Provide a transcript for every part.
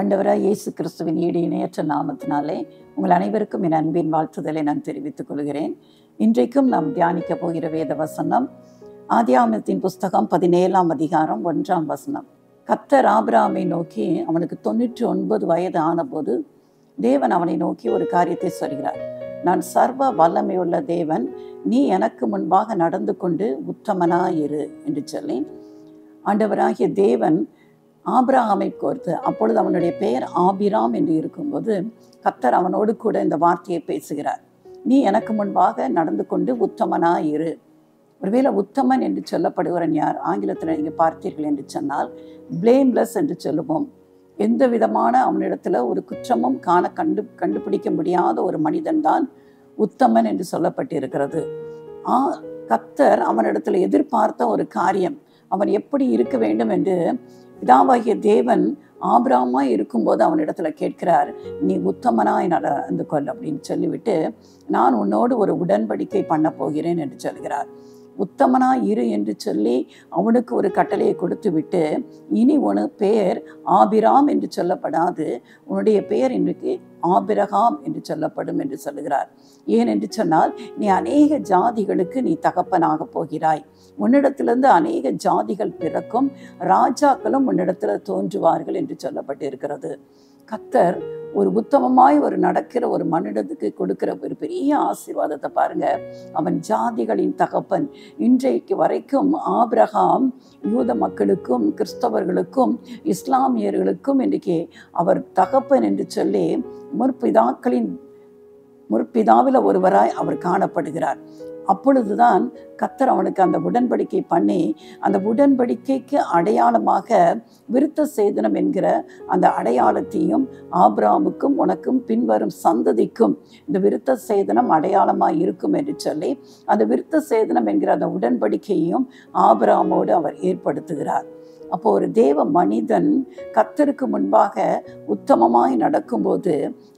ஆண்டவராய் இயேசு கிறிஸ்துவின் ஈடு இணையற்ற நாமத்தினாலே உங்கள் அனைவருக்கும் என் அன்பின் வாழ்த்துதலை நான் தெரிவித்துக் கொள்கிறேன். இன்றைக்கும் நாம் தியானிக்க போகிற வேத வசனம் ஆதியாகமத்தின் புஸ்தகம் 17ஆம் அதிகாரம் 1ஆம் வசனம். கர்த்தர் ஆபிரகாமை நோக்கி அவனுக்கு 99 வயது ஆனபோது தேவன் அவனை நோக்கி ஒரு காரியத்தை சொல்கிறார். நான் சர்வ வல்லமையுள்ள தேவன், நீ எனக்கு முன்பாக நடந்து கொண்டு உத்தமனாயிரு என்று சொல்லி ஆண்டவராகிய தேவன் ஆபிரகாமை கோர்த்து, அப்பொழுது அவனுடைய பெயர் ஆபிராம் என்று இருக்கும்போது கர்த்தர் அவனோடு கூட இந்த வார்த்தையை பேசுகிறார். நீ எனக்கு முன்பாக நடந்து கொண்டு உத்தமனாயிரு. ஒருவேளை உத்தமன் என்று சொல்லப்படுகிறவன் யார்? ஆங்கிலத்தில் நீங்கள் பார்த்தீர்கள் என்று சொன்னால் பிளேம்லெஸ் என்று சொல்லுவோம். எந்த விதமான அவனிடத்துல ஒரு குற்றமும் கண்டுபிடிக்க முடியாத ஒரு மனிதன் தான் உத்தமன் என்று சொல்லப்பட்டிருக்கிறது. கர்த்தர் அவனிடத்துல எதிர்பார்த்த ஒரு காரியம், அவன் எப்படி இருக்க வேண்டும் என்று பிதாவாகிய தேவன் ஆபிரகாமாய் இருக்கும்போது அவனிடத்துல கேட்கிறார், நீ உத்தமனாய் நடந்து கொள் அப்படின்னு சொல்லிவிட்டு நான் உன்னோடு ஒரு உடன்படிக்கை பண்ண போகிறேன் என்று சொல்கிறார். உத்தமனாய் இரு என்று சொல்லி அவனுக்கு ஒரு கட்டளையை கொடுத்து விட்டு, இனி உன் பெயர் ஆபிராம் என்று சொல்லப்படாது, உன்னுடைய பெயர் இன்றைக்கு ஆபிரகாம் என்று சொல்லப்படும் என்று சொல்லுகிறார். ஏன் என்று சொன்னால், நீ அநேக ஜாதிகளுக்கு நீ தகப்பனாக போகிறாய், உன்னிடத்திலிருந்து அநேக ஜாதிகள் பிறக்கும், ராஜாக்களும் உன்னிடத்துல தோன்றுவார்கள் என்று சொல்லப்பட்டிருக்கிறது. கர்த்தர் ஒரு உத்தமமாய் ஒரு நடக்கிற ஒரு மனிதனுக்கு கொடுக்கிற ஒரு பெரிய ஆசீர்வாதத்தை பாருங்க. அவன் ஜாதிகளின் தகப்பன். இன்றைக்கு வரைக்கும் ஆபிரகாம் யூத மக்களுக்கும் கிறிஸ்தவர்களுக்கும் இஸ்லாமியர்களுக்கும் இன்றைக்கு அவர் தகப்பன் என்று சொல்லி முற்பிதாவில் ஒருவராய் அவர் காணப்படுகிறார். அப்பொழுதுதான் கர்த்தர் அவனுக்கு அந்த உடன்படிக்கை பண்ணி, அந்த உடன்படிக்கைக்கு அடையாளமாக விருத்த சேதனம் என்கிற அந்த அடையாளத்தையும் ஆபிரகாமுக்கும் உனக்கும் பின்வரும் சந்ததிக்கும் இந்த விருத்த சேதனம் அடையாளமாக இருக்கும் என்று சொல்லி அந்த விருத்த சேதனம் என்கிற அந்த உடன்படிக்கையையும் ஆபிரகாமோடு அவர் ஏற்படுத்துகிறார். அப்போ ஒரு தேவ மனிதன் கர்த்தருக்கு முன்பாக உத்தமமாய் நடக்கும்போது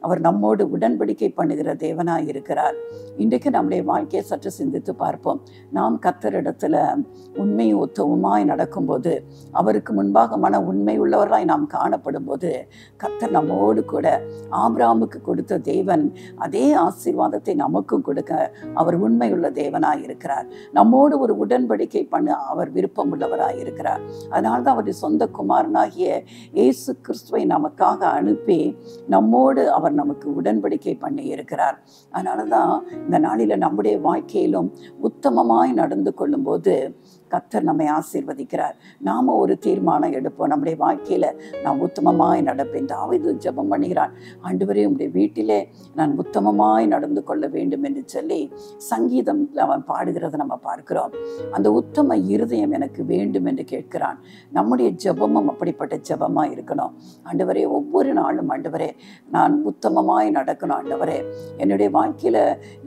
அவர் நம்மோடு உடன்படிக்கை பண்ணுகிற தேவனாய் இருக்கிறார். இன்றைக்கு நம்முடைய வாழ்க்கையை சற்று சிந்தித்து பார்ப்போம். நாம் கர்த்தரிடத்துல உண்மையும் உத்தமமாய் நடக்கும்போது, அவருக்கு முன்பாக மன உண்மை உள்ளவர்களாய் நாம் காணப்படும் போது, கர்த்தர் நம்மோடு கூட ஆபிரகாமுக்கு கொடுத்த தேவன் அதே ஆசீர்வாதத்தை நமக்கும் கொடுக்க அவர் உண்மையுள்ள தேவனாய் இருக்கிறார். நம்மோடு ஒரு உடன்படிக்கை பண்ண அவர் விருப்பம் உள்ளவராய் இருக்கிறார். அதனால அவருடைய சொந்த குமாரனாகிய இயேசு கிறிஸ்துவை நமக்காக அனுப்பி நம்மோடு அவர் நமக்கு உடன்படிக்கை பண்ணி இருக்கிறார். அதனாலதான் இந்த நாளில நம்முடைய வாழ்க்கையிலும் உத்தமமாய் நடந்து கொள்ளும் போது கர்த்தர் நம்மை ஆசீர்வதிக்கிறார். நாம ஒரு தீர்மானம் எடுப்போம், நம்முடைய வாழ்க்கையில நான் உத்தமமாய் நடப்பேன். தாவீது ஜெபம் பண்ணுகிறான், ஆண்டவரே உம்முடைய வீட்டிலே நான் உத்தமமாய் நடந்து கொள்ள வேண்டும் என்று சொல்லி சங்கீதம் அவன் பாடுகிறத நம்ம பார்க்கிறோம். அந்த உத்தம இருதயம் எனக்கு வேண்டும் என்று கேட்கிறான். நம்முடைய ஜெபமும் அப்படிப்பட்ட ஜெபமா இருக்கணும். ஆண்டவரே, ஒவ்வொரு நாளும் ஆண்டவரே நான் உத்தமமாய் நடக்கணும். ஆண்டவரே, என்னுடைய வாழ்க்கையில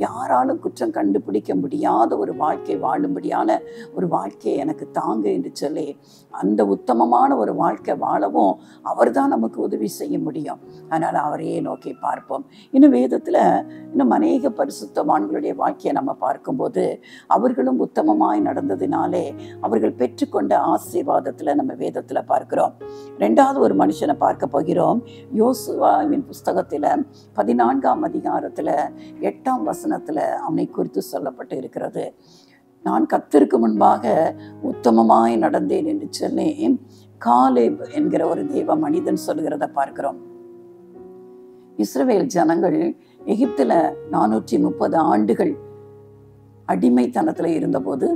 யாராலும் குற்றம் கண்டுபிடிக்க முடியாத ஒரு வாழ்க்கை வாழும்படியான ஒரு வாழ்க்கை எனக்கு தாங்க என்று சொல்லி அந்த உத்தமமான ஒரு வாழ்க்கை வாழவும் அவர் தான் நமக்கு உதவி செய்ய முடியும். அதனால அவரையே நோக்கி பார்ப்போம். இன்னும் வேதத்துல இன்னும் அநேக பரிசுத்தவான்களுடைய வாழ்க்கையை நம்ம பார்க்கும்போது அவர்களும் உத்தமமாய் நடந்ததினாலே அவர்கள் பெற்றுக்கொண்ட ஆசீர்வாதத்துல நம்ம வேதத்துல பார்க்கிறோம். ரெண்டாவது ஒரு மனுஷனை பார்க்க போகிறோம். யோசுவாவின் புஸ்தகத்துல 14ஆம் அதிகாரத்துல 8ஆம் வசனத்துல அவனை குறித்து சொல்லப்பட்டு இருக்கிறது. நான் கர்த்தருக்கு முன்பாக உத்தமமாய் நடந்தேன் என்று சொல்லி காலேப் என்கிற ஒரு தேவ மனிதன் சொல்கிறத பார்க்கிறோம். இஸ்ரவேல் ஜனங்கள் எகிப்துல 430 ஆண்டுகள் அடிமைத்தனத்துல இருந்தபோது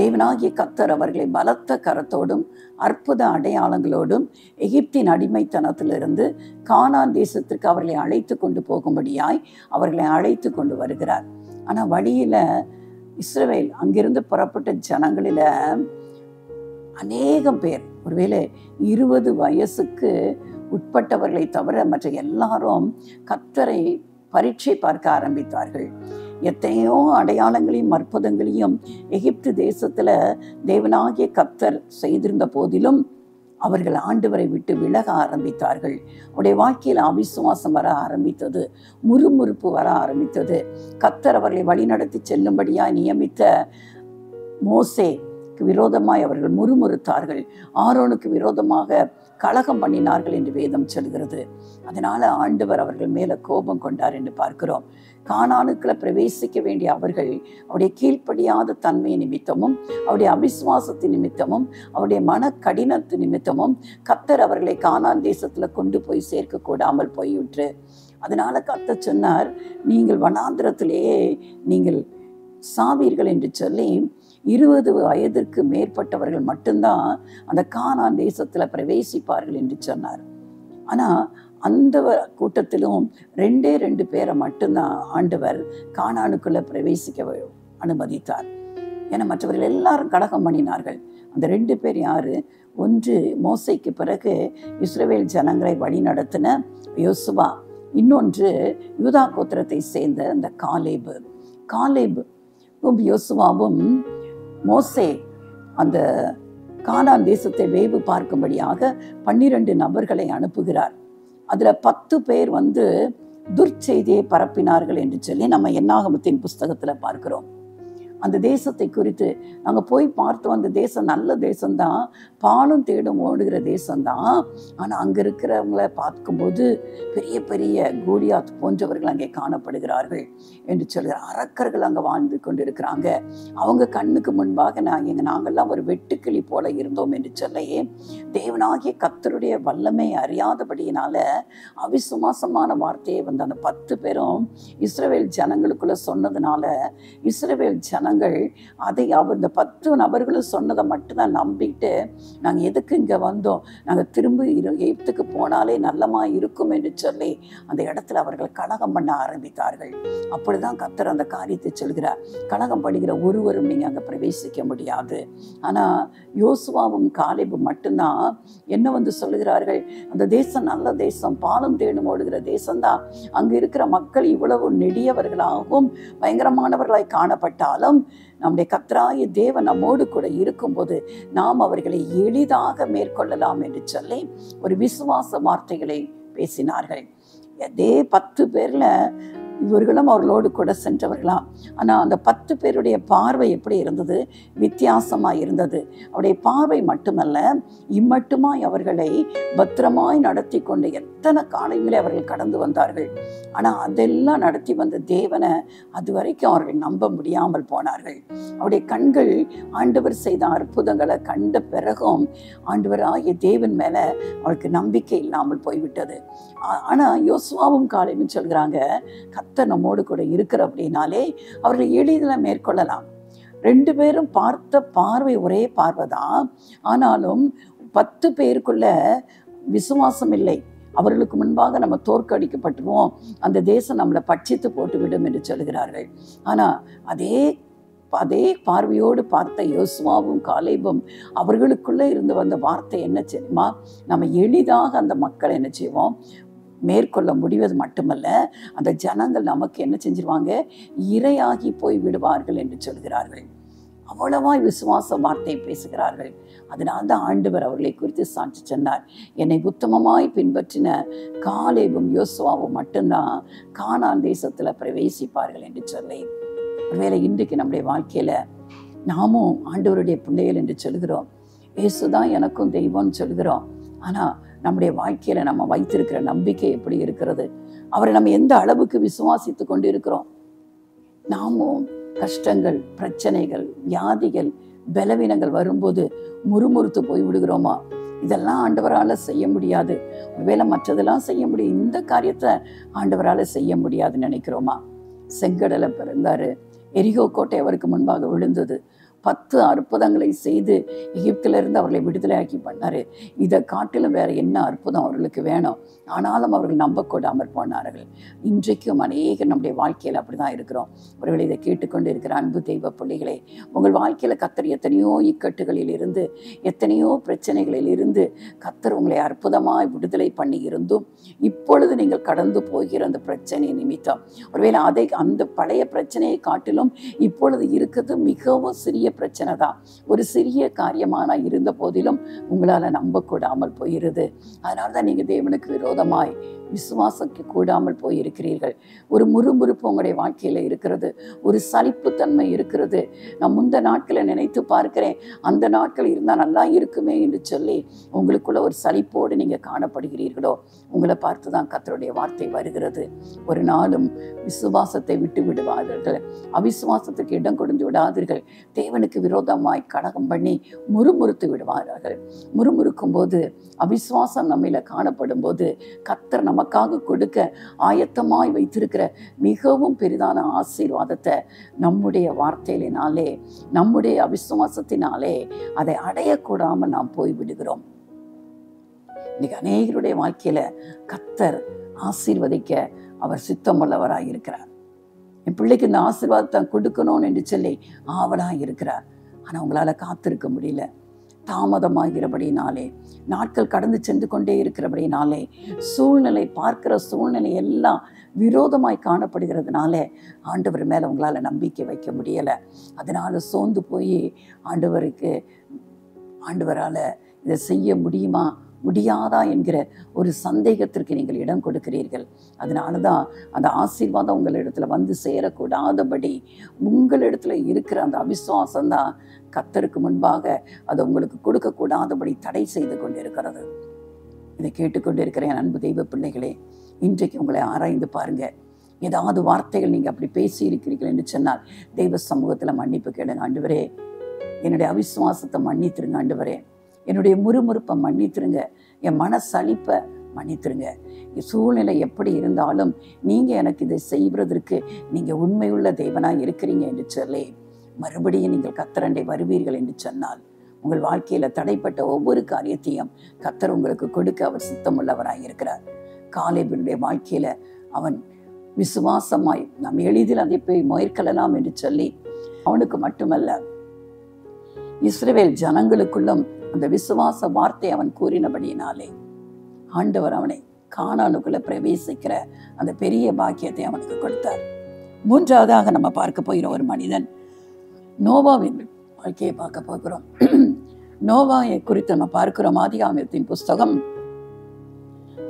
தேவனாகிய கர்த்தர் அவர்களை பலத்த கரத்தோடும் அற்புத அடையாளங்களோடும் எகிப்தின் அடிமைத்தனத்திலிருந்து கானான் தேசத்திற்கு அவர்களை அழைத்து கொண்டு போகும்படியாய் அவர்களை அழைத்து கொண்டு வருகிறார். ஆனா வழியில இஸ்ரவேல் அங்கிருந்து புறப்பட்ட ஜனங்களில அநேகம் பேர், ஒருவேளை 20 வயசுக்கு உட்பட்டவர்களை தவிர மற்ற எல்லாரும் கர்த்தரை பரீட்சை பார்க்க ஆரம்பித்தார்கள். எத்தனையோ அடையாளங்களையும் அற்புதங்களையும் எகிப்து தேசத்துல தேவனாகிய கர்த்தர் செய்திருந்த போதிலும் அவர்கள் ஆண்டவரை விட்டு விலக ஆரம்பித்தார்கள். அவருடைய வாழ்க்கையில் அவிசுவாசம் வர ஆரம்பித்தது, முறுமுறுப்பு வர ஆரம்பித்தது. கர்த்தர் அவர்களை வழிநடத்தி செல்லும்படியாய் நியமித்த மோசே விரோதமாய் அவர்கள் முறுமுறுத்தார்கள், ஆரோனுக்கு விரோதமாக கலகம் பண்ணினார்கள் என்று வேதம் சொல்கிறது. அதனால ஆண்டவர் அவர்கள் மேல கோபம் கொண்டார் என்று பார்க்கிறோம். கானானுக்குள்ள பிரவேசிக்க வேண்டிய அவர்கள் அவருடைய கீழ்ப்படியாத தன்மை நிமித்தமும், அவருடைய அவிசுவாசத்தின் நிமித்தமும், அவருடைய மன கடினத்து நிமித்தமும் கர்த்தர் அவர்களை கானான் தேசத்துல கொண்டு போய் சேர்க்க கூடாமல் போய்விட்டு, அதனால கர்த்தர் சொன்னார், நீங்கள் வனாந்திரத்திலேயே நீங்கள் சாவீர்கள் என்று சொல்லி 20 வயதிற்கு மேற்பட்டவர்கள் மட்டும்தான் அந்த கானான் தேசத்துல பிரவேசிப்பார்கள் என்று சொன்னார். ஆனா அந்த கூட்டத்திலும் 2 பேரை மட்டும்தான் ஆண்டவர் கானானுக்குள்ள பிரவேசிக்க அனுமதித்தார். ஏன்னா மற்றவர்கள் எல்லாரும் கலகம் பண்ணினார்கள். அந்த 2 பேர் யாரு? ஒன்று மோசேக்கு பிறகு இஸ்ரவேல் ஜனங்களை வழி நடத்தின யோசுவா, இன்னொன்று யூதா கோத்திரத்தை சேர்ந்த அந்த காலேபு யோசுவாவும் மோசே அந்த கானான் தேசத்தை வேவு பார்க்கும்படியாக 12 நபர்களை அனுப்புகிறார். அதுல 10 பேர் துர்ச்செய்தியை பரப்பினார்கள் என்று சொல்லி நம்ம என்னாகமத்தின் புஸ்தகத்துல பார்க்கிறோம். அந்த தேசத்தை குறித்து நாங்கள் போய் பார்த்தோம். அந்த தேசம் நல்ல தேசம்தான், பாலும் தேடும் ஓடுகிற தேசம்தான். ஆனால் அங்கே இருக்கிறவங்கள பார்க்கும்போது பெரிய பெரிய கோலியாத் போன்றவர்கள் அங்கே காணப்படுகிறார்கள் என்று சொல்கிறார். அரக்கர்கள் அங்கே வாழ்ந்து கொண்டிருக்கிறாங்க. அவங்க கண்ணுக்கு முன்பாக நாங்கள்லாம் ஒரு வெட்டுக்கிளி போல இருந்தோம் என்று சொல்லி தேவனாகிய கர்த்தருடைய வல்லமை அறியாதபடியினால அவிசுவாசமான வார்த்தையை அந்த 10 பேரும் இஸ்ரவேல் ஜனங்களுக்குள்ள சொன்னதுனால இஸ்ரவேல் அதை இந்த 10 நபர்களும் சொன்னதை மட்டும்தான் நம்பிட்டு, நாங்கள் எதுக்கு இங்கே வந்தோம், நாங்கள் திரும்ப எகிப்துக்கு போனாலே நல்லமா இருக்கும் என்று சொல்லி அந்த இடத்துல அவர்கள் கலகம் பண்ண ஆரம்பித்தார்கள். அப்படிதான் கர்த்தர் அந்த காரியத்தை சொல்கிறார். கலகம் படுகிற ஒருவரும் நீங்கள் அங்கே பிரவேசிக்க முடியாது. ஆனால் யோசுவாவும் காலேபும் மட்டும்தான் என்ன சொல்லுகிறார்கள், அந்த தேசம் நல்ல தேசம், பாலும் தேடும் ஓடுகிற தேசம்தான். அங்கே இருக்கிற மக்கள் இவ்வளவு நெடியவர்களாகவும் பயங்கரமானவர்களாய் காணப்பட்டாலும் நம்முடைய கர்த்தராகிய தேவன் நம்மோடு கூட இருக்கும்போது நாம் அவர்களை எளிதாக மேற்கொள்ளலாம் என்று சொல்லி ஒரு விசுவாச வார்த்தைகளை பேசினார்கள். அதே 10 பேர்ல இவர்களும் அவர்களோடு கூட சென்றவர்களாம். ஆனால் அந்த 10 பேருடைய பார்வை எப்படி இருந்தது? வித்தியாசமாய் இருந்தது. அவருடைய பார்வை மட்டுமல்ல, இம்மட்டுமாய் அவர்களை பத்திரமாய் நடத்தி கொண்டு எத்தனை காலங்களே அவர்கள் கடந்து வந்தார்கள். ஆனால் அதெல்லாம் நடத்தி வந்த தேவனை அது வரைக்கும் அவர்கள் நம்ப முடியாமல் போனார்கள். அவருடைய கண்கள் ஆண்டவர் செய்த அற்புதங்களை கண்ட பிறகும் ஆண்டவராகிய தேவன் மேல அவருக்கு நம்பிக்கை இல்லாமல் போய்விட்டது. ஆனால் யோசுவாவும் காலேபும் சொல்கிறாங்க, கர்த்தர் நம்மோடு கூட இருக்கிற அப்படின்னாலே அவர்களை எளிதில் மேற்கொள்ளலாம். 2 பேரும் பார்த்த பார்வை ஒரே பார்வைதான். ஆனாலும் 10 பேருக்குள்ள விசுவாசம் இல்லை. அவர்களுக்கு முன்பாக நம்ம தோற்கடிக்கப்பட்டுருவோம், அந்த தேசம் நம்மளை பட்சித்து போட்டு விடும் என்று சொல்கிறார்கள். ஆனால் அதே பார்வையோடு பார்த்த யோசுவாவும் காலேபும் அவர்களுக்குள்ளே இருந்து வந்த வார்த்தை என்ன தெரியுமா? நம்ம எளிதாக அந்த மக்களை என்ன செய்வோம், மேற்கொள்ள முடிவது மட்டுமல்ல, அந்த ஜனங்கள் நமக்கு என்ன செஞ்சிருவாங்க, இரையாகி போய் விடுவார்கள் என்று சொல்கிறார்கள். அவ்வளவாய் விசுவாச வார்த்தை பேசுகிறார்கள். அதனால்தான் ஆண்டவர் அவர்களை குறித்து சாட்சி சொன்னார், என்னை உத்தமமாய் பின்பற்றின காலேபும் யோசுவாவும் மட்டும்தான் கானான் தேசத்துல பிரவேசிப்பார்கள் என்று சொல்லி. ஒருவேளை இன்றைக்கு நம்முடைய வாழ்க்கையில நாமும் ஆண்டவருடைய பிள்ளைகள் என்று சொல்கிறோம், இயேசுதான் எனக்கும் தெய்வம்னு சொல்கிறோம். ஆனா நம்முடைய வாழ்க்கையில நம்ம வைத்திருக்கிற நம்பிக்கை எப்படி இருக்கிறது? அவரை நம்ம எந்த அளவுக்கு விசுவாசித்து கொண்டு இருக்கிறோம்? நாமும் கஷ்டங்கள், பிரச்சனைகள், வியாதிகள், பலவீனங்கள் வரும்போது முறுமுறுத்து போய் விடுகிறோமா? இதெல்லாம் ஆண்டவரால் செய்ய முடியாது, ஒருவேளை மற்றதெல்லாம் செய்ய முடியும், இந்த காரியத்தை ஆண்டவரால் செய்ய முடியாதுன்னு நினைக்கிறோமா? செங்கடலை பிறந்தாரு, எரிகோ கோட்டை அவருக்கு முன்பாக விழுந்தது. 10 அற்புதங்களை செய்து எகிப்திலிருந்து அவர்களை விடுதலையாக்கி பண்ணாரு. இதை காட்டிலும் வேற என்ன அற்புதம் அவர்களுக்கு வேணும்? ஆனாலும் அவர்கள் நம்பக்கூடாமல் போனார்கள். இன்றைக்கும் அநேக நம்முடைய வாழ்க்கையில் அப்படிதான் இருக்கிறோம். ஒருவேளை இதை கேட்டுக்கொண்டு இருக்கிற அன்பு தெய்வ பிள்ளைகளே, உங்கள் வாழ்க்கையில கர்த்தர் எத்தனையோ இக்கட்டுகளில் இருந்து, எத்தனையோ பிரச்சனைகளில் இருந்து கர்த்தர் உங்களை அற்புதமாய் விடுதலை பண்ணி இருந்தும் இப்பொழுது நீங்கள் கடந்து போகிற அந்த பிரச்சனை நிமித்தம் ஒருவேளை அந்த பழைய பிரச்சனையை காட்டிலும் இப்பொழுது இருக்கிறது மிகவும் சிறிய பிரச்சனை தான், ஒரு சிறிய காரியமான இருந்த போதிலும் உங்களால் நம்பக்கூடாமல் போயிருது. அதனால தான் நீங்கள் தேவனுக்கு விரோதமாய் விசுவாசிக்க கூடாமல் போயிருக்கிறீர்கள். ஒரு முறுமுறுப்பு உங்களுடைய வாழ்க்கையில் இருக்கிறது, ஒரு சலிப்புத்தன்மை இருக்கிறது. நான் முந்த நாட்களை நினைத்து பார்க்கிறேன், அந்த நாட்கள் இருந்தால் நல்லா இருக்குமே என்று சொல்லி உங்களுக்குள்ள ஒரு சலிப்போடு நீங்கள் காணப்படுகிறீர்களோ, உங்களை பார்த்து தான் கர்த்தருடைய வார்த்தை வருகிறது. ஒரு நாளும் விசுவாசத்தை விட்டு விடுவார்கள், அவிசுவாசத்துக்கு இடம் கொடுத்து விடாதீர்கள். தேவனுக்கு விரோதமாய் கலகம் பண்ணி முறுமுறுத்து விடுவார்கள். முறுமுறுக்கும் போது, அவிசுவாசம் நம்மில காணப்படும் போது, கர்த்தர் நமக்காக கொடுக்க ஆயத்தமாய் வைத்திருக்கிற மிகவும் பெரிதான ஆசீர்வாதத்தை நம்முடைய வார்த்தையினாலே, நம்முடைய அவிசுவாசத்தினாலே அதை அடையக்கூடாமல் நாம் போய்விடுகிறோம். இன்னைக்கு அநேகருடைய வாழ்க்கையில கர்த்தர் ஆசீர்வதிக்க அவர் சித்தமுள்ளவராய் இருக்கிறார். என் பிள்ளைக்கு இந்த ஆசீர்வாதத்தை கொடுக்கணும்னு என்று சொல்லி ஆவலாக இருக்கிறார். ஆனால் உங்களால் காத்திருக்க முடியல. தாமதமாகிறபடினாலே, நாட்கள் கடந்து சென்று கொண்டே இருக்கிறபடினாலே, சூழ்நிலை பார்க்கிற சூழ்நிலை எல்லாம் விரோதமாய் காணப்படுகிறதுனால ஆண்டவர் மேலே உங்களால் நம்பிக்கை வைக்க முடியலை. அதனால சோர்ந்து போய் ஆண்டவரால் இதை செய்ய முடியுமா முடியாதா என்கிற ஒரு சந்தேகத்திற்கு நீங்கள் இடம் கொடுக்கிறீர்கள். அதனால தான் அந்த ஆசீர்வாதம் உங்களிடத்துல வந்து சேரக்கூடாதபடி உங்களிடத்துல இருக்கிற அந்த அவிசுவாசம்தான் கர்த்தருக்கு முன்பாக அதை உங்களுக்கு கொடுக்கக்கூடாதபடி தடை செய்து கொண்டிருக்கிறது. இதை கேட்டுக்கொண்டிருக்கிற என் அன்பு தெய்வ பிள்ளைகளே, இன்றைக்கு உங்களை ஆராய்ந்து பாருங்க. ஏதாவது வார்த்தைகள் நீங்கள் அப்படி பேசி இருக்கிறீர்கள் என்று சொன்னால் தெய்வ சமூகத்தில் மன்னிப்பு கேளுங்க. ஆண்டவரே, என்னுடைய அவிசுவாசத்தை மன்னித்திருங்க. ஆண்டவரே, என்னுடைய முறுமுறுப்பை மன்னித்திருங்க. என் மனசலிப்பை மன்னித்திருங்க. சூழ்நிலை எப்படி இருந்தாலும் நீங்கள் எனக்கு இதை செய்வதற்கு நீங்கள் உண்மையுள்ள தேவனாக இருக்கிறீங்க என்று சொல்லி மறுபடியும் நீங்கள் கர்த்தரண்டை வருவீர்கள் என்று சொன்னால் உங்கள் வாழ்க்கையில் தடைப்பட்ட ஒவ்வொரு காரியத்தையும் கர்த்தர் உங்களுக்கு கொடுக்க அவர் சித்தமுள்ளவராக இருக்கிறார். காலேபினுடைய வாழ்க்கையில் அவன் விசுவாசமாய் நாம் எளிதில் அதை போய் மேற்கொள்ளலாம் என்று சொல்லி அவனுக்கு மட்டுமல்ல இஸ்ரவேல் ஜனங்களுக்குள்ளும் அந்த விசுவாச வார்த்தை அவன் கூறினபடியினாலே ஆண்டவர் அவனை கானானுக்குள்ள பிரவேசிக்கிற அந்த பெரிய பாக்கியத்தை அவனுக்கு கொடுத்தார். மூன்றாவதாக நம்ம பார்க்க போகிற ஒரு மனிதன் நோவாவின் வாழ்க்கையை பார்க்க போகிறோம். நோவாவை குறித்து நம்ம பார்க்கிறோம். ஆதியாகமத்தின் புஸ்தகம்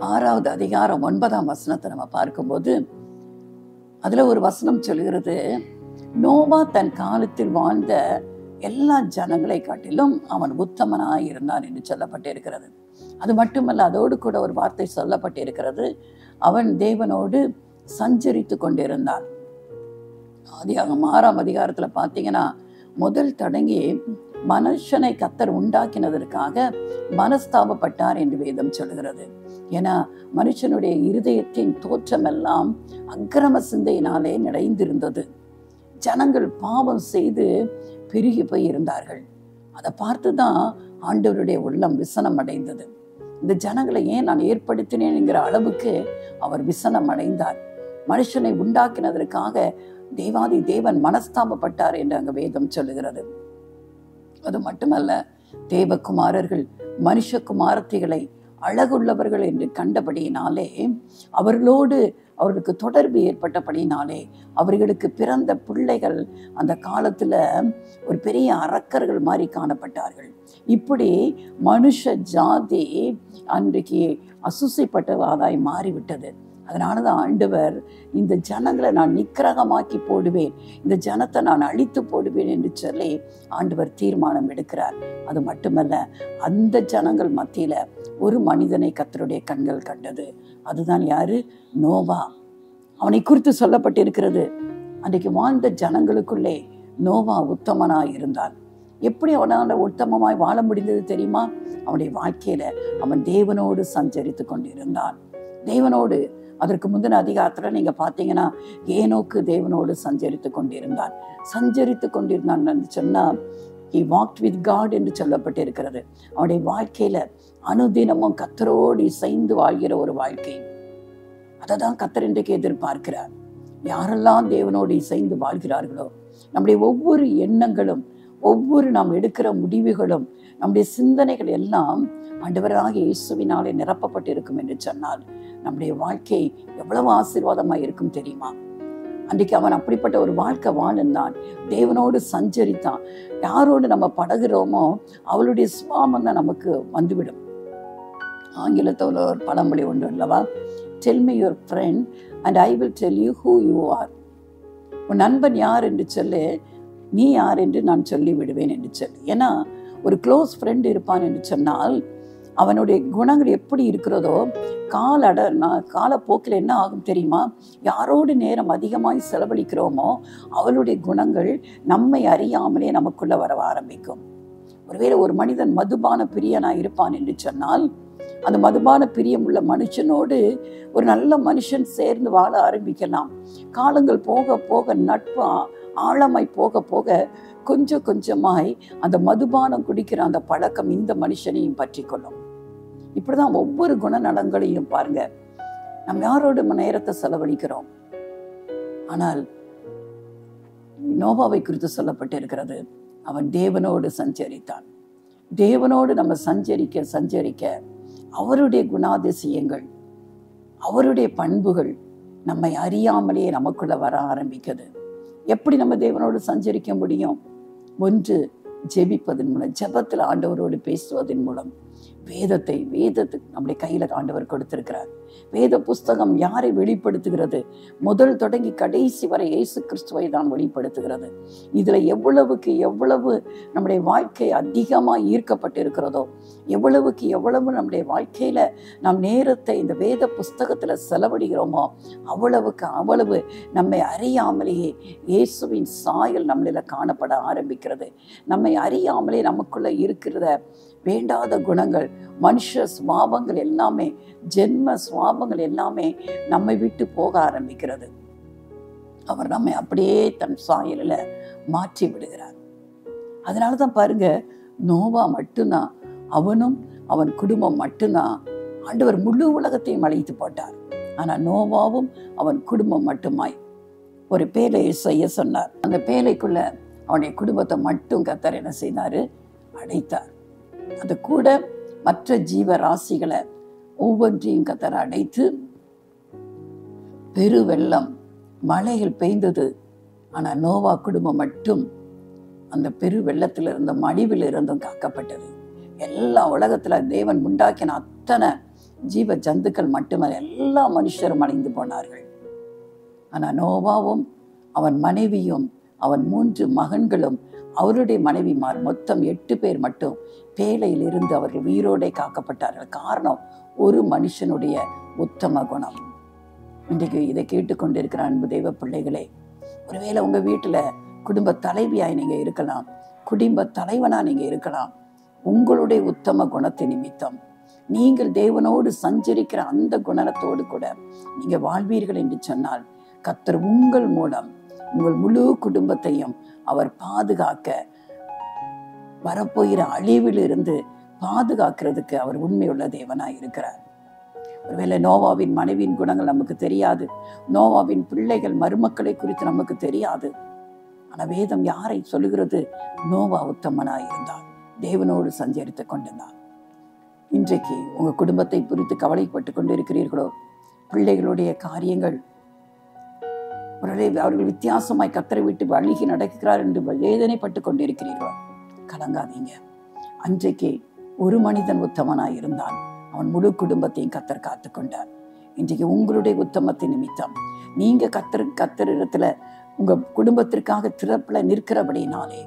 6வது அதிகாரம் 9ஆம் வசனத்தை நம்ம பார்க்கும்போது அதுல ஒரு வசனம் சொல்கிறது, நோவா தன் காலத்தில் வாழ்ந்த எல்லா ஜனங்களை காட்டிலும் அவன் உத்தமனாய் இருந்தான் என்று சொல்லப்பட்டிருக்கிறது. அது மட்டுமல்ல, அதோடு கூட ஒரு வார்த்தை சொல்லப்பட்டிருக்கிறது, அவன் தேவனோடு சஞ்சரித்து கொண்டிருந்தான். ஆதியாகமம் 6ஆம் அதிகாரத்துல பார்த்தீங்கன்னா முதல் தொடங்கி மனுஷனை கர்த்தர் உண்டாக்கினதற்காக மனஸ்தாபப்பட்டார் என்று வேதம் சொல்கிறது. ஏன்னா மனுஷனுடைய இருதயத்தின் தோற்றமெல்லாம் அக்கிரம சிந்தையினாலே நிறைந்திருந்தது. ஜனங்கள் பாவம் செய்து பெருகி போய் இருந்தார்கள். அதை பார்த்து தான் ஆண்டவருடைய உள்ளம் விசனம் அடைந்தது. இந்த ஜனங்களை ஏன் நான் ஏற்படுத்தினேன் என்கிற அளவுக்கு அவர் விசனம் அடைந்தார். மனுஷனை உண்டாக்கினதற்காக தேவாதி தேவன் மனஸ்தாபப்பட்டார் என்று அங்கு வேதம் சொல்லுகிறது. அது மட்டுமல்ல, தேவகுமாரர்கள் மனுஷ குமாரத்திகளை அழகுள்ளவர்கள் என்று கண்டபடியினாலே அவர்களுக்கு தொடர்பு ஏற்பட்டபடினாலே அவர்களுக்கு பிறந்த பிள்ளைகள் அந்த காலத்துல ஒரு பெரிய அரக்கர்கள் மாதிரி காணப்பட்டார்கள். இப்படி மனுஷ ஜாதி அன்றைக்கு அசுசைப்பட்டவாதாய் மாறிவிட்டது. அதனாலதான் ஆண்டவர் இந்த ஜனங்களை நான் நிக்கிரகமாக்கி போடுவேன், இந்த ஜனத்தை நான் அழித்து போடுவேன் என்று சொல்லி ஆண்டவர் தீர்மானம் எடுக்கிறார். அது மட்டுமல்ல, அந்த ஜனங்கள் மத்தியில ஒரு மனிதனை கர்த்தருடைய கண்கள் கண்டது. அதுதான் யாரு? நோவா. அவனை குறித்து சொல்லப்பட்டிருக்கிறது, அன்றைக்கு வாழ்ந்த ஜனங்களுக்குள்ளே நோவா உத்தமனாய் இருந்தான். எப்படி அவனால உத்தமமாய் வாழ முடிந்தது தெரியுமா? அவனுடைய வாழ்க்கையில அவன் தேவனோடு சஞ்சரித்து கொண்டிருந்தான். தேவனோடு, அதற்கு முந்தின அதிகாரத்துல நீங்க பாத்தீங்கன்னா ஏனோக்கு தேவனோடு சஞ்சரித்து கொண்டிருந்தான் சொன்னா he walked with God என்று சொல்லப்பட்டிருக்கிறது. அவனுடைய வாழ்க்கையில அனுதினமும் கர்த்தரோடு இசைந்து வாழ்கிற ஒரு வாழ்க்கை. அதை தான் கர்த்தர் இன்றைக்கு எதிர்பார்க்கிறார். யாரெல்லாம் தேவனோடு இசைந்து வாழ்கிறார்களோ, நம்முடைய ஒவ்வொரு எண்ணங்களும், ஒவ்வொரு நாம் எடுக்கிற முடிவுகளும், நம்முடைய சிந்தனைகள் எல்லாம் ஆண்டவராகிய இயேசுவினாலே நிரப்பப்பட்டிருக்கும் என்று சொன்னால் நம்முடைய வாழ்க்கை எவ்வளவு ஆசீர்வாதமாக இருக்கும் தெரியுமா? அன்றைக்கு அவன் அப்படிப்பட்ட ஒரு வாழ்க்கை வாழ்ந்தான், தேவனோடு சஞ்சரித்தான். யாரோடு நம்ம பழகுறோமோ அவளுடைய சுவாபம் தான் நமக்கு வந்துவிடும். ஆங்கிலத்தில் ஒரு பழமொழி ஒன்று அல்லவா, tell me your friend and I will tell you who you are. உன் நண்பன் யார் என்று சொல்லு, நீ யார் என்று நான் சொல்லி விடுவேன் என்று சொல்லு. ஏன்னா ஒரு க்ளோஸ் ஃப்ரெண்ட் இருப்பான் என்று சொன்னால் அவனுடைய குணங்கள் எப்படி இருக்கிறதோ காலப்போக்கில் என்ன ஆகும் தெரியுமா? யாரோடு நேரம் அதிகமாய் செலவழிக்கிறோமோ அவளுடைய குணங்கள் நம்மை அறியாமலே நமக்குள்ள வர ஆரம்பிக்கும். ஒருவேளை ஒரு மனிதன் மதுபான பிரியனாக இருப்பான் என்று சொன்னால் அந்த மதுபான பிரியம் உள்ள மனுஷனோடு ஒரு நல்ல மனுஷன் சேர்ந்து வாழ ஆரம்பிக்கலாம். காலங்கள் போக போக நட்பு ஆழமாய் போக போக கொஞ்சம் கொஞ்சமாய் அந்த மதுபானம் குடிக்கிற அந்த பழக்கம் இந்த மனுஷனையும் பற்றி கொள்ளும். இப்படிதான் ஒவ்வொரு குணநலங்களையும் பாருங்க, நம்ம யாரோட நேரத்தை செலவழிக்கிறோம். ஆனால் நோவாவை குறித்து சொல்லப்பட்டு இருக்கிறது, அவன் தேவனோடு சஞ்சரித்தான். தேவனோடு நம்ம சஞ்சரிக்க அவருடைய குணாதிசயங்கள், அவருடைய பண்புகள் நம்மை அறியாமலேயே நமக்குள்ள வர ஆரம்பிக்குது. எப்படி நம்ம தேவனோடு சஞ்சரிக்க முடியும்? ஒன்று, ஜெபிப்பதன் மூலம், ஜெபத்தில் ஆண்டவரோடு பேசுவதன் மூலம். வேதத்துக்கு நம்முடைய கையில ஆண்டவர் கொடுத்திருக்கிறார். வேத புஸ்தகம் யாரை வெளிப்படுத்துகிறது? முதல் தொடங்கி கடைசி வரை இயேசு கிறிஸ்துவை தான் வெளிப்படுத்துகிறது. இதுல எவ்வளவுக்கு எவ்வளவு நம்முடைய வாழ்க்கை அதிகமாக ஈர்க்கப்பட்டு இருக்கிறதோ, எவ்வளவுக்கு எவ்வளவு நம்முடைய வாழ்க்கையில நாம் நேரத்தை இந்த வேத புஸ்தகத்துல செலவிடுகிறோமோ அவ்வளவுக்கு அவ்வளவு நம்மை அறியாமலேயே இயேசுவின் சாயல் நம்மளில காணப்பட ஆரம்பிக்கிறது. நம்மை அறியாமலே நமக்குள்ள இருக்கிற வேண்டாத குணங்கள், மனுஷ சுவாபங்கள் எல்லாமே, ஜென்ம சுவாபங்கள் எல்லாமே நம்மை விட்டு போக ஆரம்பிக்கிறது. அவர் நம்மை அப்படியே தன் சாயலில் மாற்றி விடுகிறார். அதனாலதான் பாருங்க, நோவா மட்டும்தான், அவனும் அவன் குடும்பம் மட்டும்தான் ஆண்டவர் முழு உலகத்தையும் அழைத்து போட்டார். ஆனா நோவாவும் அவன் குடும்பம் மட்டுமாய் ஒரு பேழையை செய்ய சொன்னார். அந்த பேழைக்குள்ள அவனுடைய குடும்பத்தை மட்டும் கர்த்தர் என்ன செய்தாரு? அடைத்தார். அது கூட மற்ற ஜீவராசிகளை ஒவ்வொன்றையும் கர்த்தர் அடைத்து பெருவெள்ளம், மழைகள் பெய்ந்தது. ஆனா நோவா குடும்பம் மட்டும் அந்த பெரு வெள்ளத்தில் இருந்த மடிவில் இருந்தும் காக்கப்பட்டது. எல்லா உலகத்துல தேவன் உண்டாக்கின அத்தனை ஜீவ ஜந்துக்கள் மட்டுமல்ல, எல்லா மனுஷரும் அழிந்து போனார்கள். ஆனா நோவாவும் அவன் மனைவியும் அவன் 3 மகன்களும் அவருடைய மனைவிமார் மொத்தம் 8 பேர் மட்டும் பேழையில் இருந்து அவர்கள் உயிரோடே காக்கப்பட்டார்கள். காரணம், ஒரு மனுஷனுடைய உத்தம குணம். இன்றைக்கு இதை கேட்டுக்கொண்டிருக்கிற அன்பு தெய்வ பிள்ளைகளே, ஒருவேளை உங்க வீட்டுல குடும்ப தலைவியாய் நீங்க இருக்கலாம், குடும்ப தலைவனா நீங்க இருக்கலாம். உங்களுடைய உத்தம குணத்தின் நிமித்தம் நீங்கள் தேவனோடு சஞ்சரிக்கிற அந்த குணத்தோடு கூட நீங்க வாழ்வீர்கள் என்று சொன்னால் கர்த்தர் உங்கள் மூலம் உங்கள் முழு குடும்பத்தையும் அவர் பாதுகாக்க, வரப்போகிற அழிவில் இருந்து பாதுகாக்கிறதுக்கு அவர் உண்மையுள்ள தேவனாய் இருக்கிறார். ஒருவேளை நோவாவின் மனைவியின் குணங்கள் நமக்கு தெரியாது, நோவாவின் பிள்ளைகள் மருமக்களை குறித்து நமக்கு தெரியாது. ஆனா வேதம் யாரை சொல்லுகிறது? நோவா உத்தமனாய் இருந்தார், தேவனோடு சஞ்சரித்து கொண்டிருந்தார். இன்றைக்கு உங்க குடும்பத்தை குறித்து கவலைப்பட்டு கொண்டு இருக்கிறீர்களோ? பிள்ளைகளுடைய காரியங்கள் அவர்கள் வித்தியாசமாய் கர்த்தரை விட்டு வழிகி நடக்கிறார் என்று வேதனைப்பட்டு கொண்டிருக்கிறீர்களோ? கலங்காதீங்க. அன்றைக்கு ஒரு மனிதன் உத்தமனாய் இருந்தான், அவன் முழு குடும்பத்தையும் கர்த்தர் காத்து கொண்டார். இன்றைக்கு உங்களுடைய உத்தமத்தின் நிமித்தம் நீங்க கர்த்தரிடத்துல உங்க குடும்பத்திற்காக திறப்புல நிற்கிறபடினாலே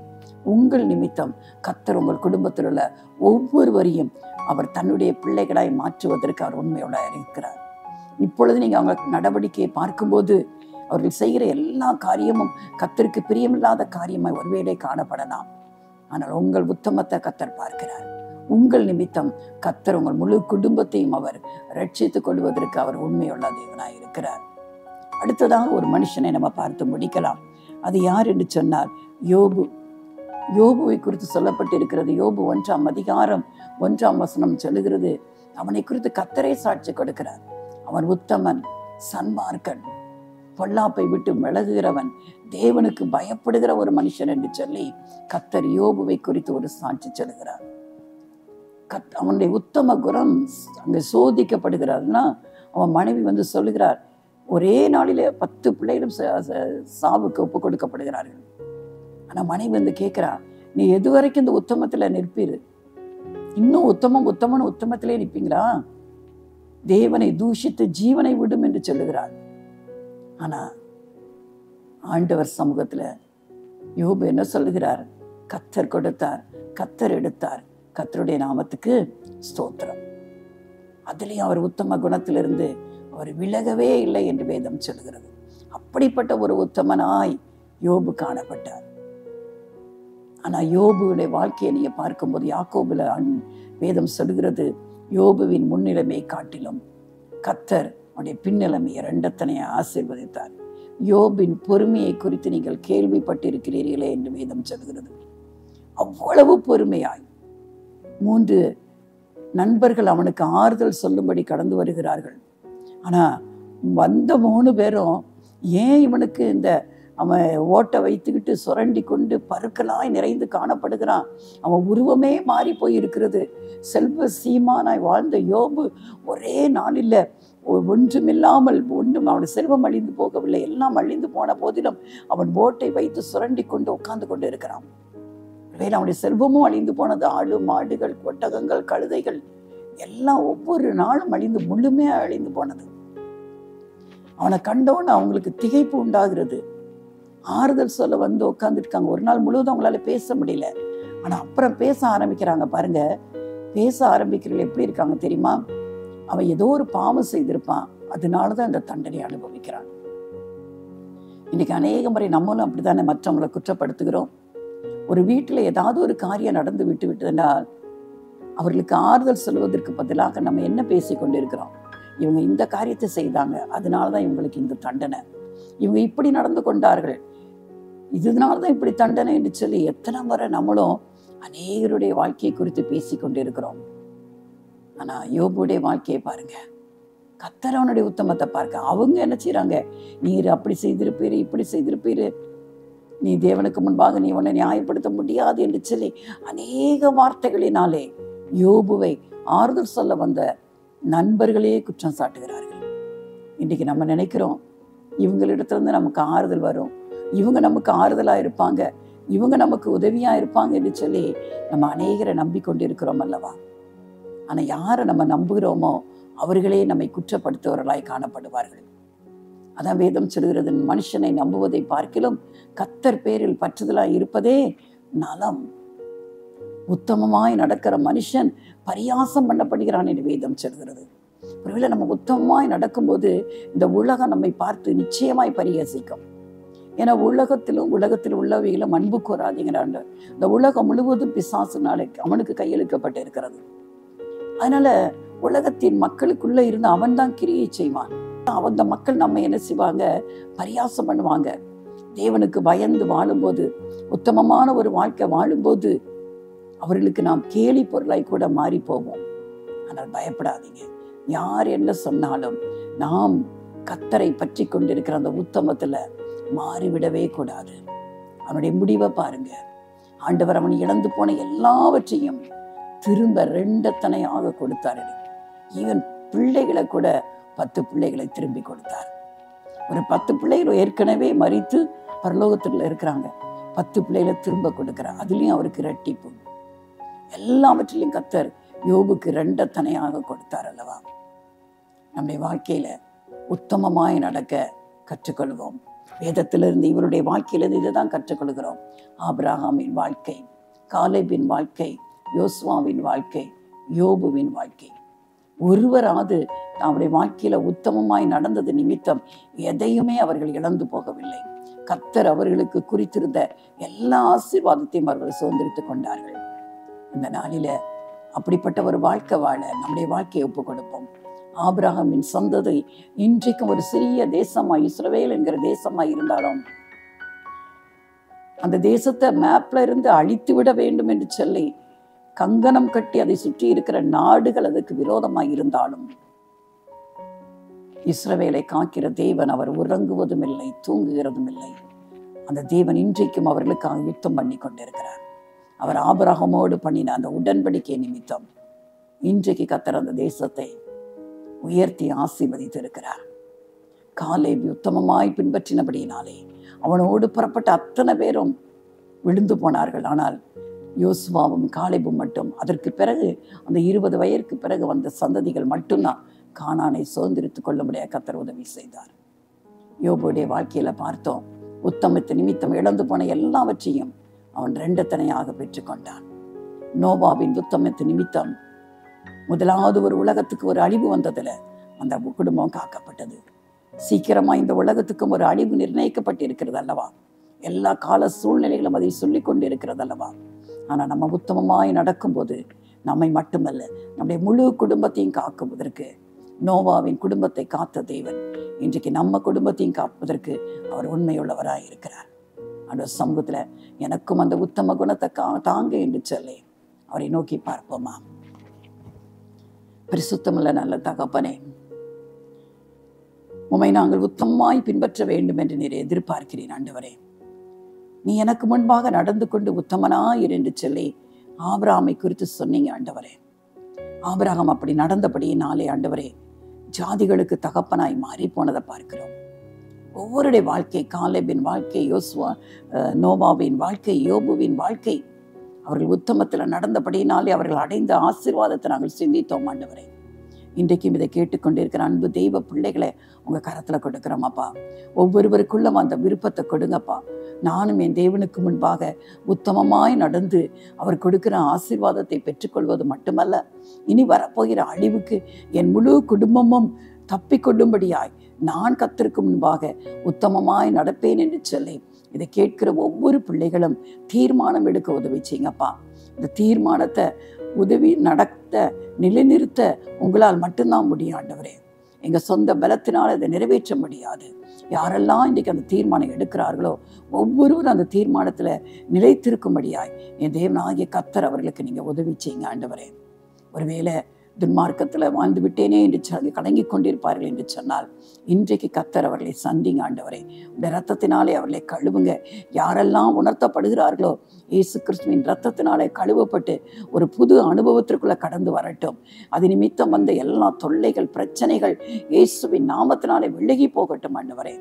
உங்கள் நிமித்தம் கர்த்தர் உங்கள் குடும்பத்தில் உள்ள ஒவ்வொருவரையும் அவர் தன்னுடைய பிள்ளைகளாய் மாற்றுவதற்கு அவர் உண்மையோட இருக்கிறார். இப்பொழுது நீங்க அவங்க நடவடிக்கையை பார்க்கும்போது அவர்கள் செய்கிற எல்லா காரியமும் கர்த்தருக்கு பிரியமில்லாத காரியமாய் ஒருவேளை காணப்படலாம். ஆனால் உங்கள் உத்தமத்தை கர்த்தர் பார்க்கிறார். உங்கள் நிமித்தம் கர்த்தர் உங்கள் முழு குடும்பத்தையும் அவர் ரட்சித்துக் கொள்வதற்கு அவர் உண்மையுள்ள தேவனாய் இருக்கிறார். அடுத்ததாக ஒரு மனுஷனை நம்ம பார்த்து முடிக்கலாம். அது யார் என்று சொன்னார்? யோபு. யோபுவை குறித்து சொல்லப்பட்டு இருக்கிறது. யோபு 1ஆம் அதிகாரம் 1ஆம் வசனம் சொல்லுகிறது, அவனை குறித்து கர்த்தரே சாட்சி கொடுக்கிறார். அவன் உத்தமன், சன்மார்க்கன், பொல்லாப்பை விட்டு விலகுகிறவன், தேவனுக்கு பயப்படுகிற ஒரு மனுஷன் என்று சொல்லி கர்த்தர் யோபுவை குறித்து ஒரு சாட்சி சொல்லுகிறார். அவனுடைய உத்தம குணம் அங்க சோதிக்கப்படுகிறார்னா அவன் மனைவி சொல்லுகிறார், ஒரே நாளிலே 10 பிள்ளைகளும் சாவுக்கு ஒப்பு கொடுக்கப்படுகிறார்கள். ஆனா மனைவி வந்து கேட்கிறா, நீ எது வரைக்கும் இந்த உத்தமத்துல நிற்பீரு? இன்னும் உத்தமம்னு உத்தமத்திலே நிற்பீங்களா? தேவனை தூஷித்து ஜீவனை விடும் என்று சொல்லுகிறார். ஆனா ஆண்டவர் சமூகத்துல யோபு என்ன சொல்லுகிறார்? கர்த்தர் கொடுத்தார், கர்த்தர் எடுத்தார், கர்த்தருடைய நாமத்துக்கு ஸ்தோத்திரம். அதுலேயும் அவர் உத்தம குணத்திலிருந்து அவர் விலகவே இல்லை என்று வேதம் சொல்லுகிறது. அப்படிப்பட்ட ஒரு உத்தமனாய் யோபு காணப்பட்டார். ஆனா யோபுடைய வாழ்க்கையை நீங்க பார்க்கும்போது யாக்கோபுல வேதம் சொல்லுகிறது, யோபுவின் முன்னிலைமை காட்டிலும் கர்த்தர் அவருடைய பின்னிலைமையை ரெண்டத்தனையை ஆசீர்வதித்தார். யோபின் பொறுமையை குறித்து நீங்கள் கேள்விப்பட்டிருக்கிறீர்களே என்று வேதம் சொல்கிறது. அவ்வளவு பொறுமையாய் 3 நண்பர்கள் அவனுக்கு ஆறுதல் சொல்லும்படி கடந்து வருகிறார்கள். ஆனா வந்த 3 பேரும் ஏன் இவனுக்கு இந்த அவன் ஓட்டை வைத்துக்கிட்டு சுரண்டி கொண்டு பருக்களாய் நிறைந்து காணப்படுகிறான், அவன் உருவமே மாறி போயிருக்கிறது. செல்வ சீமானாய் வாழ்ந்த யோபு ஒரே நாளில் ஒன்றுமில்லாமல் அவன் செல்வம் அழிந்து போகவில்லை, எல்லாம் அழிந்து போன போதிலும் அவன் ஓட்டை வைத்து சுரண்டி கொண்டு உட்கார்ந்து கொண்டு இருக்கிறான். ஒருவேளை அவனுடைய செல்வமும் அழிந்து போனது. ஆடு மாடுகள் ஒட்டகங்கள் கழுதைகள் எல்லாம் ஒவ்வொரு நாளும் அழிந்து முழுமையா அழிந்து போனது. அவனை கண்டோன்னு அவங்களுக்கு திகைப்பு உண்டாகிறது. ஆறுதல் சொல்ல வந்து உட்காந்துருக்காங்க. ஒரு நாள் முழுவதும் அவங்களால பேச முடியல. ஆனா அப்புறம் பேச ஆரம்பிக்கிறாங்க. பாருங்க, பேச ஆரம்பிக்கிறவங்க எப்படி இருக்காங்க தெரியுமா? அவன் ஏதோ ஒரு பாவம் செய்திருப்பான், அதனாலதான் அந்த தண்டனை அனுபவிக்கிறான். இன்னைக்கு அநேக முறை நம்மளும் அப்படித்தானே மற்றவங்களை குற்றப்படுத்துகிறோம். ஒரு வீட்டுல ஏதாவது ஒரு காரியம் நடந்து விட்டதென்றால் அவர்களுக்கு ஆறுதல் சொல்வதற்கு பதிலாக நம்ம என்ன பேசி கொண்டிருக்கிறோம்? இவங்க இந்த காரியத்தை செய்தாங்க, அதனாலதான் இவங்களுக்கு இந்த தண்டனை, இவங்க இப்படி நடந்து கொண்டார்கள், இதனாலதான் இப்படி தண்டனை என்று சொல்லி எத்தனை முறை நம்மளும் அநேகருடைய வாழ்க்கையை குறித்து பேசி கொண்டிருக்கிறோம். ஆனா யோபுடைய வாழ்க்கையை பாருங்க, கர்த்தர் அவனுடைய உத்தமத்தை பார்க்க. அவங்க என்ன செய்யறாங்க? நீர் அப்படி செய்திருப்பீரு, இப்படி செய்திருப்பீரு, நீ தேவனுக்கு முன்பாக நீ உன்னை நியாயப்படுத்த முடியாது என்று சொல்லி அநேக வார்த்தைகளினாலே யோபுவை ஆறுதல் சொல்ல வந்த நண்பர்களே குற்றம் சாட்டுகிறார்கள். இன்னைக்கு நம்ம நினைக்கிறோம் இவங்களிடத்திலிருந்து நமக்கு ஆறுதல் வரும், இவங்க நமக்கு ஆறுதலா இருப்பாங்க, இவங்க நமக்கு உதவியா இருப்பாங்க என்று சொல்லி நம்ம அநேகரை நம்பிக்கொண்டிருக்கிறோம் அல்லவா? ஆனா யாரை நம்ம நம்புகிறோமோ அவர்களே நம்மை குற்றப்படுத்துவர்களாய் காணப்படுவார்கள். அதான் வேதம் சொல்கிறது, மனுஷனை நம்புவதை பார்க்கிலும் கர்த்தர் பேரில் பற்றுதலாய் இருப்பதே நலம். உத்தமமாய் நடக்கிற மனுஷன் பரியாசம் பண்ணப்படுகிறான் என்று வேதம் சொல்கிறது. ஒருவேளை நம்ம உத்தமமாய் நடக்கும்போது இந்த உலகம் நம்மை பார்த்து நிச்சயமாய் பரியாசிக்கும். ஏன்னா உலகத்தில் உள்ளவைகளும் அன்பு கோராதீங்கிறான். இந்த உலகம் முழுவதும் பிசாசுனாலே அவனுக்கு கையெழுக்கப்பட்டு இருக்கிறது. அதனால உலகத்தின் மக்களுக்குள்ள இருந்து அவன் தான் கிரியை செய்வான். அந்த மக்கள் நம்ம என்ன செய்வாங்க? பரியாசம் பண்ணுவாங்க. தேவனுக்கு பயந்து வாழும்போது, உத்தமமான ஒரு வாழ்க்கை வாழும்போது அவர்களுக்கு நாம் கேலி பொருளாய் கூட மாறி போவோம். ஆனால் பயப்படாதீங்க, யார் என்ன சொன்னாலும் நாம் கர்த்தரை பற்றி கொண்டிருக்கிற அந்த உத்தமத்துல மாறிவிடவே கூடாது. அவனுடைய முடிவை பாருங்க. ஆண்டவர் அவன் இழந்து போன எல்லாவற்றையும் திரும்ப 2 கொடுத்தாரு. ஈவன் பிள்ளைகளை கூட 10 பிள்ளைகளை திரும்பி கொடுத்தார். ஒரு 10 பிள்ளைகள் ஏற்கனவே மரித்து பரலோகத்துல இருக்கிறாங்க, 10 பிள்ளைகளை திரும்ப கொடுக்கிறார். அதுலயும் அவருக்கு இரட்டிப்பு. எல்லாவற்றிலையும் கர்த்தர் யோபுக்கு 2 கொடுத்தார் அல்லவா? நம்முடைய வாழ்க்கையில உத்தமமாய் நடக்க கற்றுக்கொள்வோம். வேதத்திலிருந்து இவருடைய வாழ்க்கையிலிருந்து இதுதான் கற்றுக்கொள்கிறோம். ஆபிரகாமின் வாழ்க்கை, காலேபின் வாழ்க்கை, யோசுவாவின் வாழ்க்கை, யோபுவின் வாழ்க்கை. ஒருவராவது அவருடைய வாழ்க்கையில உத்தமமாய் நடந்தது நிமித்தம் எதையுமே அவர்கள் இழந்து போகவில்லை. கர்த்தர் அவர்களுக்கு குறித்திருந்த எல்லா ஆசீர்வாதத்தையும் அவர்கள் சுதந்திரித்துக் கொண்டார்கள். இந்த நாளில அப்படிப்பட்ட ஒரு வாழ்க்கை வாழ நம்முடைய வாழ்க்கையை ஒப்புக் கொடுப்போம். ஆபிரகாமின் சந்ததி இன்றைக்கும் ஒரு சிறிய தேசமாய், இஸ்ரவேல் என்கிற தேசமாய் இருந்தாலும் அந்த தேசத்தை மேப்ல இருந்து அழித்து விட வேண்டும் என்று சொல்லி கங்கணம் கட்டி அதை சுற்றி இருக்கிற நாடுகள் அதுக்கு விரோதமாய் இருந்தாலும் இஸ்ரவேலை காக்கிற தேவன் அவர் உறங்குவதும் இல்லை, தூங்குகிறதும் இல்லை. அந்த தேவன் இன்றைக்கும் அவர்களுக்காக யுத்தம் பண்ணி கொண்டிருக்கிறார். அவர் ஆபிரகாமோடு பண்ணின அந்த உடன்படிக்கை நிமித்தம் இன்றைக்கு கர்த்தர் அந்த தேசத்தை உயர்த்தி ஆசீர்வதித்து இருக்கிறார். காலேப் உத்தமமாய் பின்பற்றினபடியினாலே அவனோடு புறப்பட்ட அத்தனை பேரும் விழுந்து போனார்கள். ஆனால் யோசுவாவும் காலேபும் மட்டும், அதற்கு பிறகு அந்த 20 வயதுக்கு பிறகு வந்த சந்ததிகள் மட்டும்தான் கானானை சுதந்திரித்துக் கொள்ள முடியாத கர்த்தர் உதவி செய்தார். யோபுடைய வாழ்க்கையில பார்த்தோம், உத்தமத்து நிமித்தம் இழந்து போன எல்லாவற்றையும் அவன் 2 தனையாக பெற்றுக்கொண்டான். நோவாவின் உத்தமத்து நிமித்தம் முதலாவது ஒரு உலகத்துக்கு ஒரு அழிவு வந்ததுல அந்த குடும்பம் காக்கப்பட்டது. சீக்கிரமா இந்த உலகத்துக்கும் ஒரு அழிவு நிர்ணயிக்கப்பட்டிருக்கிறது அல்லவா? எல்லா கால சூழ்நிலைகளும் அதை சொல்லிக் கொண்டு இருக்கிறது அல்லவா? ஆனா நம்ம உத்தமமாய் நடக்கும்போது நம்மை மட்டுமல்ல, நம்முடைய முழு குடும்பத்தையும் காக்குவதற்கு நோவாவின் குடும்பத்தை காத்த தேவன் இன்றைக்கு நம்ம குடும்பத்தையும் காப்பதற்கு அவர் உண்மையுள்ளவராய் இருக்கிறார். அந்த சமூகத்துல எனக்கும் அந்த உத்தம குணத்தை தாங்க என்று சொல்லி அவரை நோக்கி பார்ப்போமா? பரிசுத்தமுள்ள நல்ல தகப்பனே, உம்மை நாங்கள் உத்தமமாய் பின்பற்ற வேண்டும் என்று நீர் எதிர்பார்க்கிறேன். ஆண்டவரே, நீ எனக்கு முன்பாக நடந்து கொண்டு உத்தமனாயிரு என்று சொல்லி ஆபிரகாமை குறித்து சொன்னீங்க. ஆண்டவரே, ஆபிரகாம் அப்படி நடந்தபடியினாலே ஆண்டவரே ஜாதிகளுக்கு தகப்பனாய் மாறி போனதை பார்க்கிறோம். ஒவ்வொருடைய வாழ்க்கை, காலேபின் வாழ்க்கை, யோசுவா நோவாவின் வாழ்க்கை, யோபுவின் வாழ்க்கை, அவர்கள் உத்தமத்தில் நடந்தபடியினாலே அவர்கள் அடைந்த ஆசீர்வாதத்தை நாங்கள் சிந்தித்தோம். ஆண்டவரே, இன்றைக்கும் இதை கேட்டுக்கொண்டிருக்கிற அன்பு தெய்வ பிள்ளைகளை உங்க கரத்துல கொடுக்கிறோமாப்பா. ஒவ்வொருவருக்குள்ளும் அந்த விருப்பத்தை கொடுங்கப்பா. நானும் என் தேவனுக்கு முன்பாக உத்தமமாய் நடந்து அவர் கொடுக்கிற ஆசீர்வாதத்தை பெற்றுக்கொள்வது மட்டுமல்ல, இனி வரப்போகிற அழிவுக்கு என் முழு குடும்பமும் தப்பிக்கொள்ளும்படியாய் நான் கர்த்தருக்கு முன்பாக உத்தமமாய் நடப்பேன் என்று சொல்லி இதை கேட்கிற ஒவ்வொரு பிள்ளைகளும் தீர்மானம் எடுக்க உதவி செய்யுங்கப்பா. இந்த தீர்மானத்தை நடத்த நிலைநிறுத்த உங்களால் மட்டும்தான் முடியும். ஆண்டவரே, எங்க சொந்த பலத்தினால் அதை நிறைவேற்ற முடியாது. யாரெல்லாம் இன்றைக்கு அந்த தீர்மானம் எடுக்கிறார்களோ ஒவ்வொருவரும் அந்த தீர்மானத்துல நிலைத்திருக்கும்படியாய் என் தேவனாகிய கர்த்தர் அவர்களுக்கு நீங்க உதவி செய்யுங்க. ஆண்டவரே, ஒருவேளை துன்மார்க்கத்துல வாழ்ந்து விட்டேனே என்று சொல்லி கலங்கி கொண்டிருப்பார்கள் என்று சொன்னால் இன்றைக்கு கர்த்தர் அவர்களை சந்திங்க. ஆண்டவரே, இந்த இரத்தத்தினாலே அவர்களை கழுவுங்க. யாரெல்லாம் உணர்த்தப்படுகிறார்களோ இயேசு கிறிஸ்துவின் இரத்தத்தினாலே கழுவப்பட்டு ஒரு புது அனுபவத்திற்குள்ள கடந்து வரட்டும். அது நிமித்தம் வந்த எல்லா தொல்லைகள், பிரச்சனைகள் இயேசுவின் நாமத்தினாலே விலகி போகட்டும். ஆண்டவரே,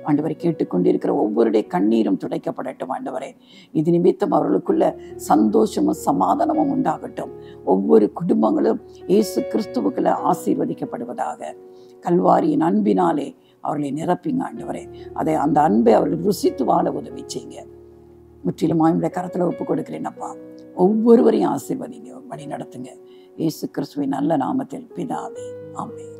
ஆண்டவரை கேட்டுக்கொண்டிருக்கிற ஒவ்வொருடைய கண்ணீரும் துடைக்கப்படட்டும். ஆண்டவரே, இது நிமித்தம் அவர்களுக்குள்ள சந்தோஷமும் சமாதானமும் உண்டாகட்டும். ஒவ்வொரு குடும்பங்களும் இயேசு கிறிஸ்துவுக்குள்ள ஆசீர்வதிக்கப்படுவதாக. கல்வாரியின் அன்பினாலே அவர்களை நிரப்பிங்க. ஆண்டவரே, அந்த அன்பை அவர்கள் ருசித்து வாழ உதவி செய்யுங்க. முற்றிலும் ஆயுடைய கரத்துல ஒப்பு கொடுக்கிறேன் அப்பா. ஒவ்வொருவரையும் ஆசீர்வதிங்க, வழி நடத்துங்க. இயேசு கிறிஸ்துவின் நல்ல நாமத்தில் பிதாவே, ஆமென்.